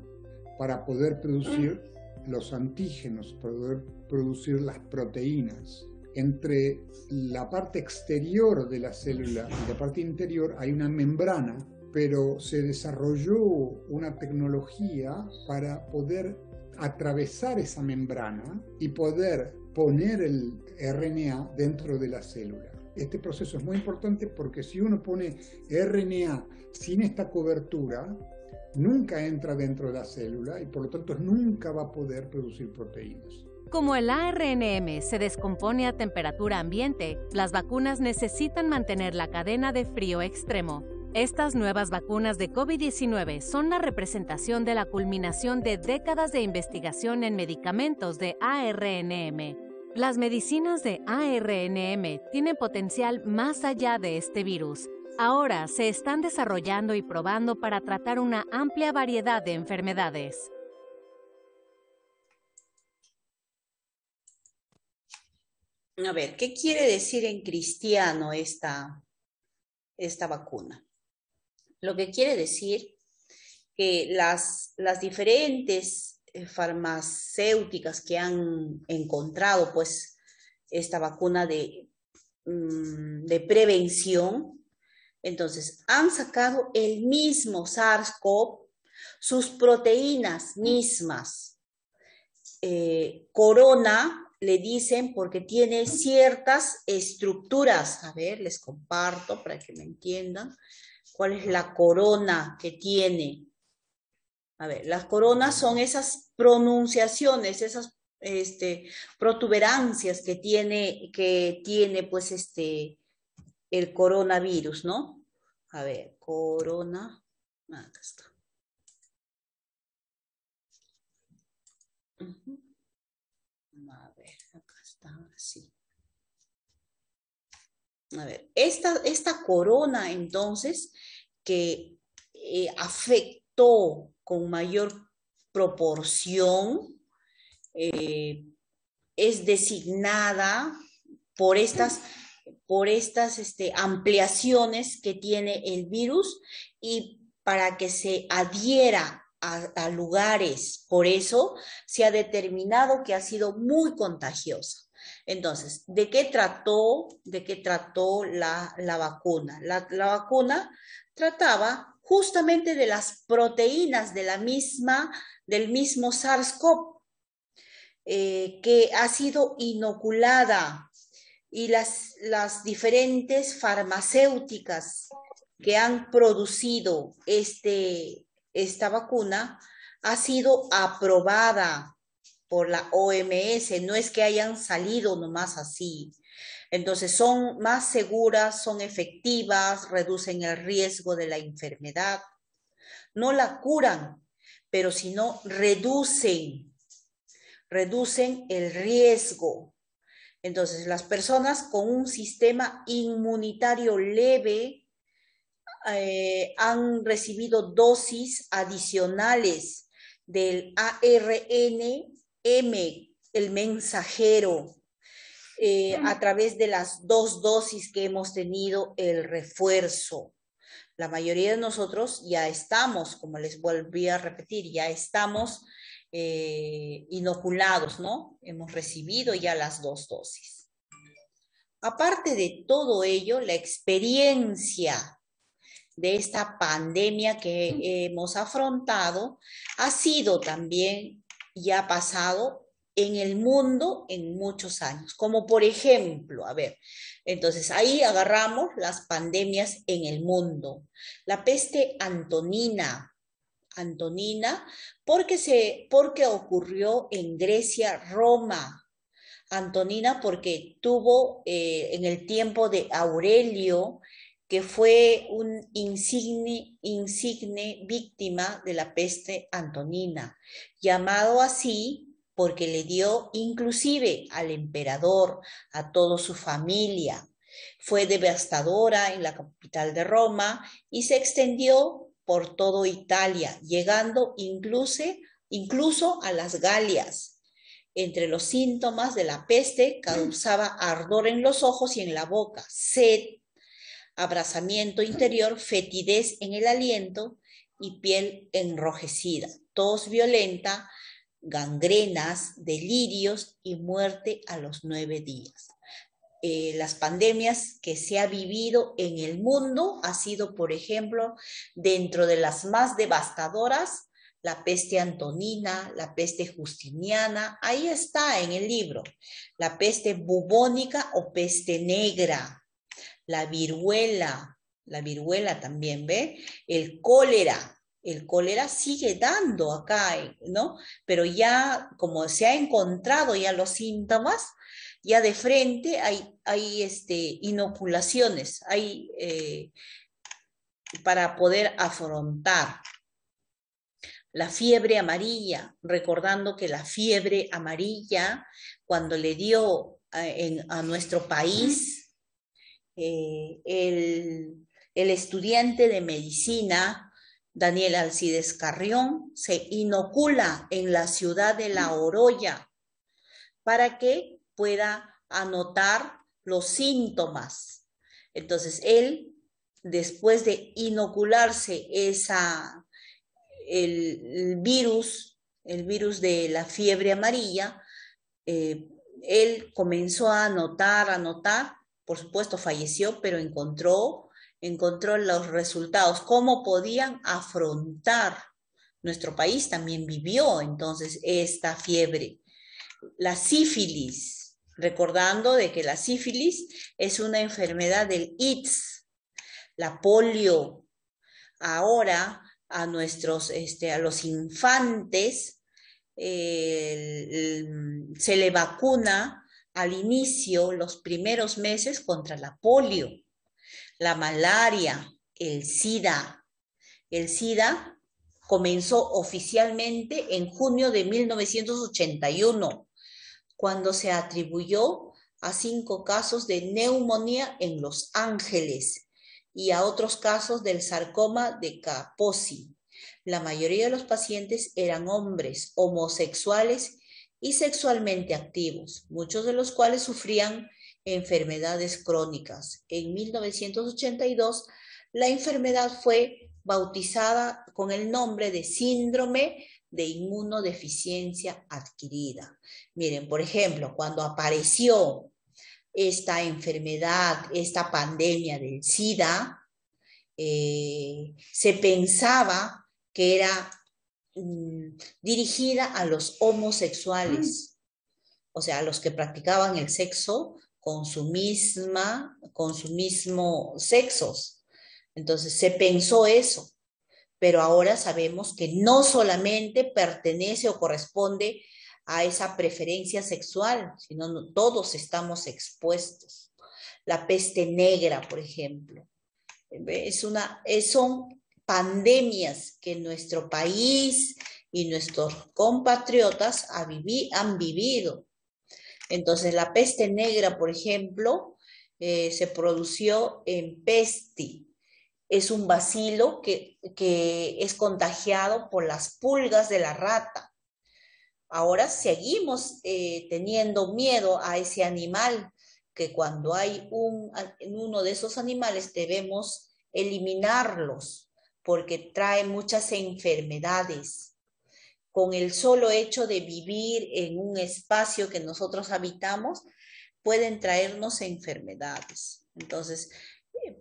para poder producir los antígenos, poder producir las proteínas. Entre la parte exterior de la célula y la parte interior hay una membrana, pero se desarrolló una tecnología para poder atravesar esa membrana y poder poner el RNA dentro de la célula. Este proceso es muy importante porque si uno pone RNA sin esta cobertura, nunca entra dentro de la célula y por lo tanto nunca va a poder producir proteínas. Como el ARNM se descompone a temperatura ambiente, las vacunas necesitan mantener la cadena de frío extremo. Estas nuevas vacunas de COVID-19 son la representación de la culminación de décadas de investigación en medicamentos de ARNM. Las medicinas de ARNM tienen potencial más allá de este virus. Ahora se están desarrollando y probando para tratar una amplia variedad de enfermedades. A ver, ¿qué quiere decir en cristiano esta vacuna? Lo que quiere decir que las diferentes farmacéuticas que han encontrado, pues, esta vacuna de prevención, entonces han sacado el mismo SARS-CoV, sus proteínas mismas. Corona le dicen porque tiene ciertas estructuras. A ver, les comparto para que me entiendan cuál es la corona que tiene. A ver, las coronas son esas pronunciaciones, esas protuberancias que tiene pues el coronavirus, ¿no? A ver, corona, acá está. A ver, acá está, así. A ver, esta corona entonces que afectó con mayor proporción es designada por estas ampliaciones que tiene el virus y para que se adhiera a lugares. Por eso se ha determinado que ha sido muy contagiosa. Entonces, ¿de qué trató la vacuna? La vacuna trataba justamente de las proteínas de del mismo SARS-CoV, que ha sido inoculada, y las diferentes farmacéuticas que han producido esta vacuna ha sido aprobada por la OMS, no es que hayan salido nomás así. Entonces son más seguras, son efectivas, reducen el riesgo de la enfermedad, no la curan, pero sino reducen el riesgo. Entonces, las personas con un sistema inmunitario leve han recibido dosis adicionales del ARNM, el mensajero, a través de las 2 dosis que hemos tenido el refuerzo. La mayoría de nosotros ya estamos, como les volví a repetir, ya estamos inoculados, ¿no? Hemos recibido ya las 2 dosis. Aparte de todo ello, la experiencia de esta pandemia que hemos afrontado ha sido también ya pasado en el mundo en muchos años, como por ejemplo, a ver, entonces ahí agarramos las pandemias en el mundo. La peste antonina, porque ocurrió en Grecia, Roma. Antonina porque tuvo en el tiempo de Aurelio, que fue un insigne víctima de la peste antonina, llamado así porque le dio inclusive al emperador, a toda su familia. Fue devastadora en la capital de Roma y se extendió por toda Italia, llegando incluso a las Galias. Entre los síntomas de la peste causaba ardor en los ojos y en la boca, sed, abrasamiento interior, fetidez en el aliento y piel enrojecida, tos violenta, gangrenas, delirios y muerte a los 9 días. Las pandemias que se ha vivido en el mundo ha sido, por ejemplo, dentro de las más devastadoras, la peste antonina, la peste justiniana, ahí está en el libro, la peste bubónica o peste negra, la viruela también, ¿ve? El cólera sigue dando acá, ¿no? Pero ya como se ha encontrado ya los síntomas, ya de frente hay inoculaciones, para poder afrontar. La fiebre amarilla, recordando que la fiebre amarilla, cuando le dio a nuestro país, el estudiante de medicina, Daniel Alcides Carrión, se inocula en la ciudad de La Oroya para que pueda anotar los síntomas. Entonces, él, después de inocularse el virus de la fiebre amarilla, él comenzó a anotar, por supuesto falleció, pero encontró los resultados, cómo podían afrontar. Nuestro país también vivió entonces esta fiebre. La sífilis, recordando de que la sífilis es una enfermedad del AIDS, la polio. Ahora a los infantes se le vacuna al inicio, los primeros meses, contra la polio, la malaria, el SIDA. El SIDA comenzó oficialmente en junio de 1981, cuando se atribuyó a 5 casos de neumonía en Los Ángeles y a otros casos del sarcoma de Kaposi. La mayoría de los pacientes eran hombres, homosexuales y sexualmente activos, muchos de los cuales sufrían enfermedades crónicas. En 1982, la enfermedad fue bautizada con el nombre de síndrome de inmunodeficiencia adquirida. Miren, por ejemplo, cuando apareció esta enfermedad, esta pandemia del SIDA, se pensaba que era dirigida a los homosexuales, o sea, a los que practicaban el sexo con su mismo sexo. Entonces se pensó eso, pero ahora sabemos que no solamente pertenece o corresponde a esa preferencia sexual, sino todos estamos expuestos. La peste negra, por ejemplo, son pandemias que nuestro país y nuestros compatriotas han vivido. Entonces, la peste negra, por ejemplo, se produjo en Pesti. Es un bacilo que es contagiado por las pulgas de la rata. Ahora seguimos teniendo miedo a ese animal, que cuando hay uno de esos animales debemos eliminarlos, porque trae muchas enfermedades. Con el solo hecho de vivir en un espacio que nosotros habitamos, pueden traernos enfermedades. Entonces,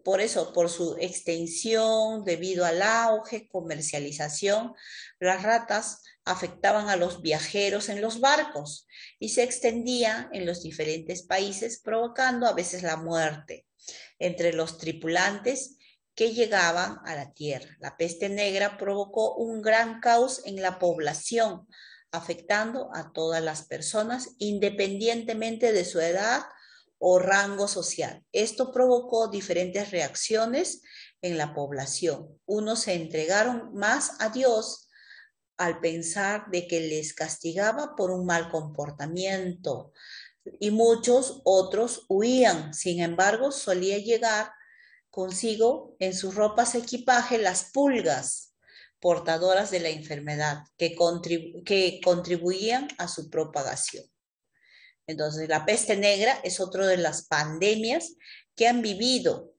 por eso, por su extensión, debido al auge, comercialización, las ratas afectaban a los viajeros en los barcos y se extendía en los diferentes países, provocando a veces la muerte entre los tripulantes que llegaban a la tierra. La peste negra provocó un gran caos en la población, afectando a todas las personas, independientemente de su edad o rango social. Esto provocó diferentes reacciones en la población. Unos se entregaron más a Dios al pensar de que les castigaba por un mal comportamiento, y muchos otros huían. Sin embargo, solía llegar consigo en sus ropas equipaje las pulgas portadoras de la enfermedad que contribuían a su propagación. Entonces, la peste negra es otra de las pandemias que han vivido.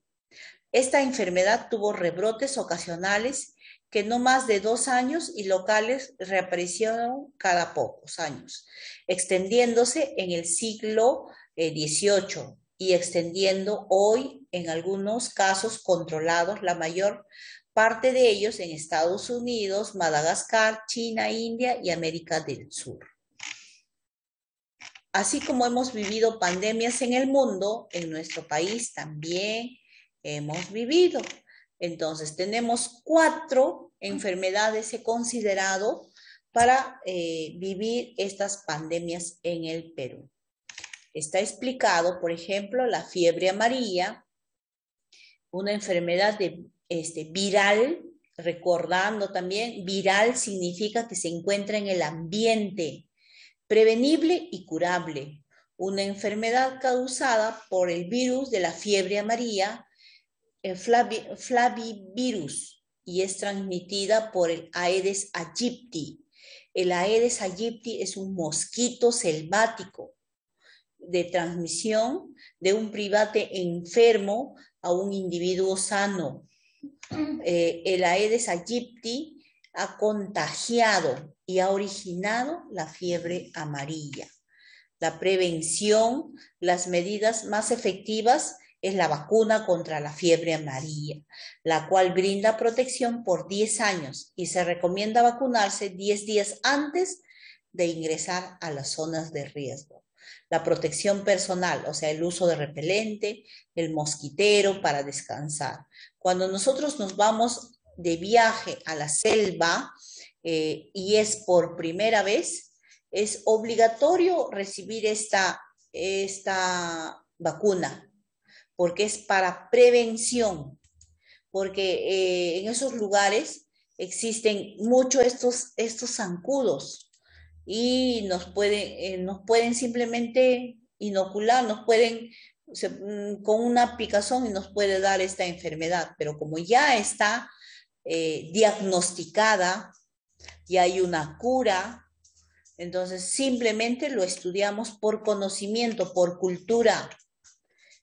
Esta enfermedad tuvo rebrotes ocasionales que no más de 2 años y locales reaparecieron cada pocos años, extendiéndose en el siglo XVIII y extendiendo hoy en algunos casos controlados, la mayor parte de ellos en Estados Unidos, Madagascar, China, India y América del Sur. Así como hemos vivido pandemias en el mundo, en nuestro país también hemos vivido. Entonces, tenemos 4 enfermedades, he considerado, para vivir estas pandemias en el Perú. Está explicado, por ejemplo, la fiebre amarilla, una enfermedad viral, recordando también, viral significa que se encuentra en el ambiente, prevenible y curable. Una enfermedad causada por el virus de la fiebre amarilla, el flavivirus, y es transmitida por el Aedes aegypti. El Aedes aegypti es un mosquito selvático de transmisión de un primate enfermo a un individuo sano. El Aedes aegypti ha contagiado y ha originado la fiebre amarilla. La prevención, las medidas más efectivas es la vacuna contra la fiebre amarilla, la cual brinda protección por 10 años y se recomienda vacunarse 10 días antes de ingresar a las zonas de riesgo. La protección personal, o sea, el uso de repelente, el mosquitero para descansar. Cuando nosotros nos vamos de viaje a la selva y es por primera vez, es obligatorio recibir esta vacuna, porque es para prevención, porque en esos lugares existen mucho estos zancudos y nos pueden simplemente inocular, con una picazón y nos puede dar esta enfermedad, pero como ya está diagnosticada, ya hay una cura, entonces simplemente lo estudiamos por conocimiento, por cultura.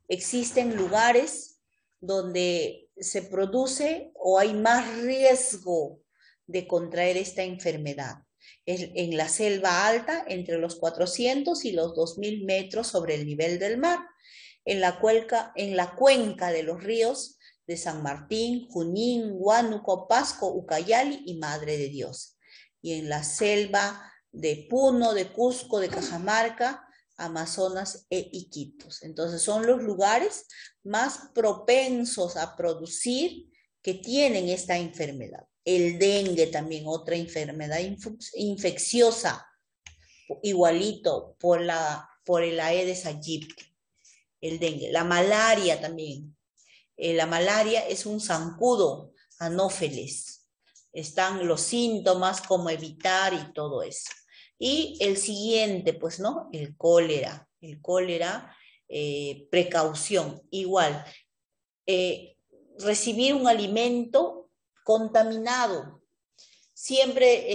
Existen lugares donde se produce o hay más riesgo de contraer esta enfermedad. En la selva alta, entre los 400 y los 2000 metros sobre el nivel del mar. En la cuenca de los ríos de San Martín, Junín, Huánuco, Pasco, Ucayali y Madre de Dios. Y en la selva de Puno, de Cusco, de Cajamarca, Amazonas e Iquitos. Entonces son los lugares más propensos a producir que tienen esta enfermedad. El dengue también, otra enfermedad infecciosa, igualito por el Aedes aegypti. El dengue. La malaria también. La malaria es un zancudo, anófeles. Están los síntomas, cómo evitar y todo eso. Y el siguiente, pues, ¿no? El cólera. El cólera, precaución. Igual, recibir un alimento contaminado. Siempre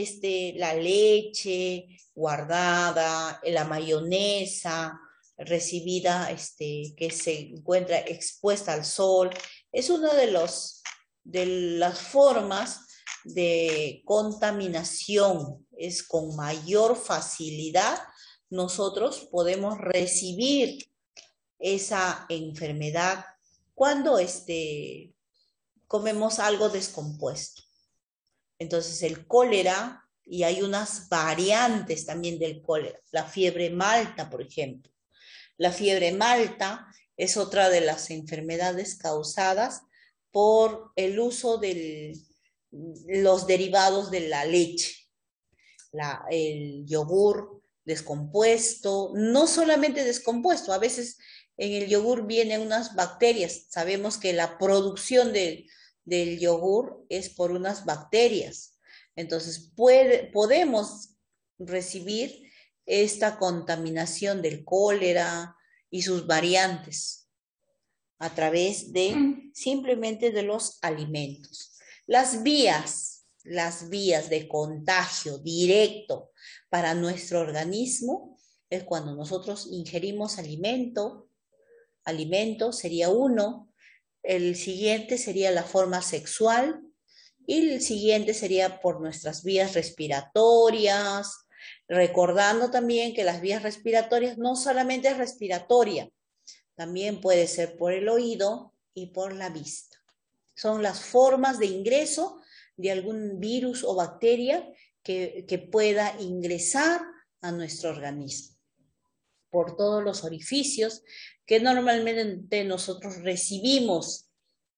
la leche guardada, la mayonesa recibida, que se encuentra expuesta al sol, es una de las formas de contaminación. Es con mayor facilidad nosotros podemos recibir esa enfermedad cuando comemos algo descompuesto. Entonces el cólera, y hay unas variantes también del cólera, la fiebre malta, por ejemplo. La fiebre malta es otra de las enfermedades causadas por el uso de los derivados de la leche, el yogur descompuesto, no solamente descompuesto, a veces en el yogur vienen unas bacterias. Sabemos que la producción del yogur es por unas bacterias. Entonces podemos recibir esta contaminación del cólera y sus variantes a través de simplemente de los alimentos. Las vías de contagio directo para nuestro organismo es cuando nosotros ingerimos alimento sería uno, el siguiente sería la forma sexual y el siguiente sería por nuestras vías respiratorias, recordando también que las vías respiratorias no solamente es respiratoria, también puede ser por el oído y por la vista. Son las formas de ingreso de algún virus o bacteria que pueda ingresar a nuestro organismo por todos los orificios que normalmente nosotros recibimos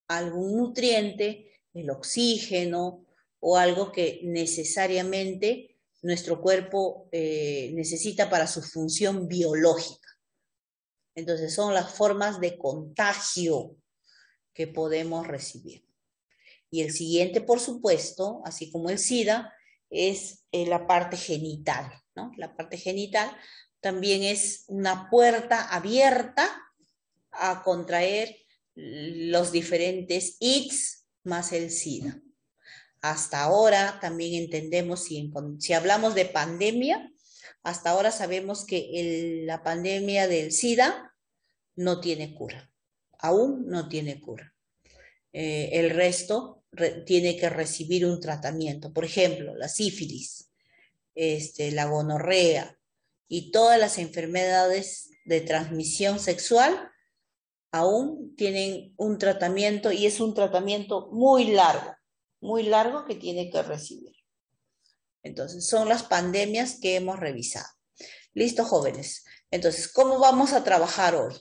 algún nutriente, el oxígeno o algo que necesariamente nuestro cuerpo necesita para su función biológica. Entonces son las formas de contagio que podemos recibir. Y el siguiente, por supuesto, así como el SIDA, es la parte genital, ¿no? La parte genital también es una puerta abierta a contraer los diferentes IDS más el SIDA. Hasta ahora también entendemos, si hablamos de pandemia, hasta ahora sabemos que la pandemia del SIDA no tiene cura, aún no tiene cura. El resto tiene que recibir un tratamiento. Por ejemplo, la sífilis, la gonorrea y todas las enfermedades de transmisión sexual aún tienen un tratamiento y es un tratamiento muy largo que tiene que recibir. Entonces, son las pandemias que hemos revisado. Listo, jóvenes. Entonces, ¿cómo vamos a trabajar hoy?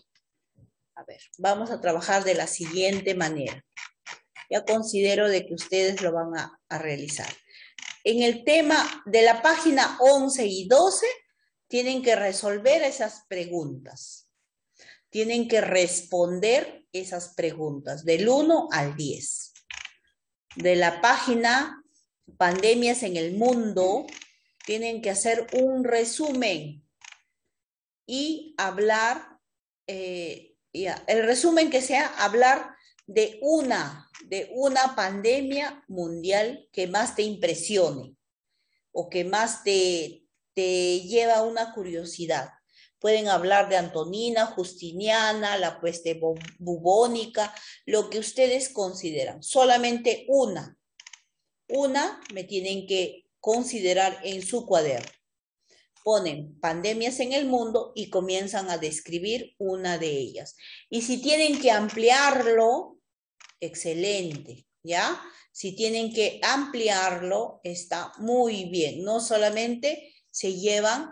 A ver, vamos a trabajar de la siguiente manera. Ya considero de que ustedes lo van a realizar. En el tema de la página 11 y 12, tienen que resolver esas preguntas. Tienen que responder esas preguntas del 1 al 10. De la página Pandemias en el Mundo, tienen que hacer un resumen y hablar, el resumen que sea hablar de una pandemia mundial que más te impresione o que más te lleva a una curiosidad. Pueden hablar de Antonina, Justiniana, la peste bubónica, lo que ustedes consideran. Solamente una me tienen que considerar en su cuaderno. Ponen pandemias en el mundo y comienzan a describir una de ellas. Y si tienen que ampliarlo, excelente, ¿ya? Si tienen que ampliarlo, está muy bien. No solamente se llevan